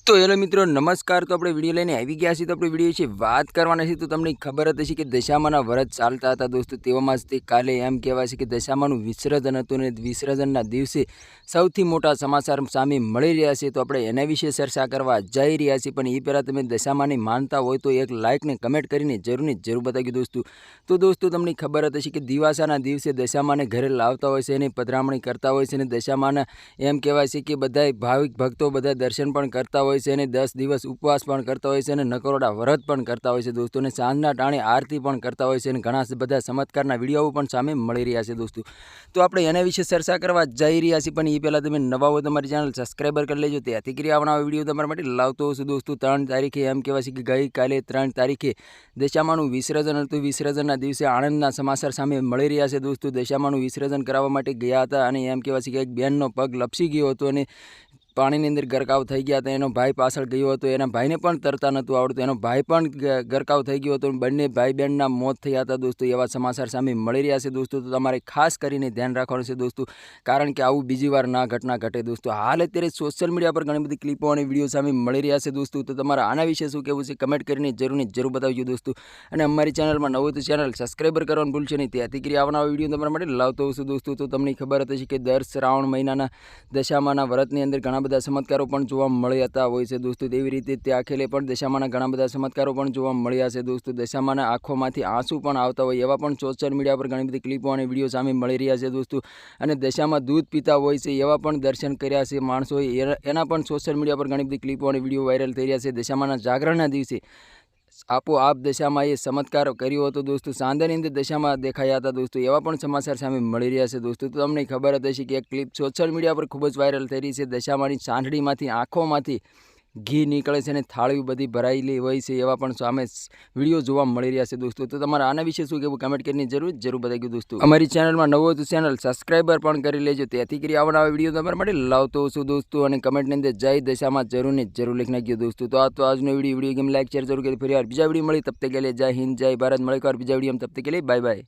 तो हेलो मित्रों नमस्कार। तो अपने विडियो लईने આવી ગયા છીએ। तो अपने विडियो विषे बात करवाना छे। तो तमने खबर हती कि दशामाना व्रत चालता हता दोस्तों, तेवामां ज काले एम कहेवाय छे कि दशामानुं विसर्जन हतुं ने विसर्जनना दिवसे सौथी मोटा समाचार सामे मळी रह्या छे। तो आपणे एना विषे चर्चा करवा जई रह्या छीए, पण ए पहेला तमे दशामानी मानता होय तो एक लाइक ने कमेंट करीने जरूर बतावજો दोस्तों। तो दोस्तों तमने खबर हती कि दिवासाना दिवसे दशामाने घरे लावता होय छे अने पधरामणी करता होय छे। दशामाना एम कहेवाय छे कि बधाय भाविक भक्तो बधा दर्शन पण करता होय छे अने 10 दिवस उपवास पण करता होय छे अने नकरोड़ा व्रत पण करता होय छे दोस्तों। ने सांजना टाणे आरती पण करता होय छे अने घणा बधा चमत्कारना विडियो पण सामे मळी रह्या छे दोस्तों। तो आपणे एना विषे चर्चा करवा जई रह्या छीए, पण ए पहेला तमे नवा हो तो मारी चेनल सब्सक्राइबर कर लेजो, त्याथी करी आवनावा विडियो तमारा माटे लावतो हशुं दोस्तों। 3 तारीखे एम कहेवाय छे कि गई काले 3 तारीखे दशामानुं विसर्जन हतुं। विसर्जनना दिवसे आनंदना समाचार सामे मळी रह्या छे दोस्तों। दशामानुं विसर्जन करावा माटे गया हता अने एम कहेवाय छे कि एक बेननो पग लपसी गयो हतो अने पाणीनी अंदर गरकाव थई गया हता। एनो भाई पाछळ गयो हतो, एना भाईने पण तरता नहोतुं आवडतुं, एनो भाई पण गरकाव थई गयो हतो। बंने भाई बहेनना मौत थया हता दोस्तों। एवा समाचार सामे मळी रह्या छे दोस्तों। तो तमारे खास करीने ध्यान राखवानुं छे दोस्तों, कारण के आवुं बीजी वार ना घटना घटे दोस्तों। हाल अत्यारे सोशल मीडिया पर घणी बधी क्लिपो अने विडियो सामे मळी रह्या छे दोस्तों। तो तमारा आना विषे शुं कहेवुं छे कमेंट करीने जरूर बतावજો दोस्तों। अने अमारी चेनलमां नवुं तो चेनल सब्सक्राइबर करवानुं भूलशो नहीं, त्याथी करी आवनावा विडियो तमारा माटे लावतो हशुं दोस्तों। तो तमने खबर हती कि दर श्रावण महीनाना दशामाना व्रतनी अंदर घणा बधा चमत्कारो पण जोवा मळ्या होय छे दोस्तों। तेवी रीते त्याखेले पण दशामाना घणा बधा चमत्कारो पण जोवा मळ्या छे दोस्तों। दशामाना आंखोमांथी आंसू पण आवता होय एवा पण सोशल मीडिया पर घणी बधी क्लिपो अने विडियो सामे मळी रह्या छे दोस्तों। अने दशामां दूध पीता होय छे एवा पण दर्शन कर्या छे माणसोए, एना पण सोशल मीडिया पर घणी बधी क्लिपो अने विडियो वायरल थई रह्या छे। दशामाना जागरणना दिवसे आपोआप दशामाए चमत्कार कर्यो हतो दोस्तों। सांदानी अंदर दशामा देखाया हता दोस्तों, एवा पण समाचार सामे मळी रह्या छे दोस्तों। तो तमने खबर हती कि एक क्लिप सोशल मीडिया पर खूब ज वायरल थई रही छे। दशामानी सांढळीमांथी आंखोमांथी घी निकळे छे अने थाळीओ बधी भरायेली होय छे एवा पण सामे विडियो जोवा मळी रह्या छे दोस्तों। तो तमारा आना विषे शुं कहेवुं कमेंट करीने जरूर बतावજો दोस्तों। अमारी चेनलमां नवो तो चेनल सब्सक्राइबर पण करी लेजो, त्याथी करी आवनावा विडियो तमारा माटे लावतो हशुं दोस्तों। अने कमेंटनी अंदर जय दशामा जरूर लखी नाखजो दोस्तों। तो आ तो आजनो विडियो गमे लाइक शेयर जरूर करो। फरी વાર બીજા વિડિયો મળી, તબ તક કે लिए जय हिंद जय भारत। મળે એક વાર બીજા વિડિયોમાં, તબ તક કે लिए बाय बाय।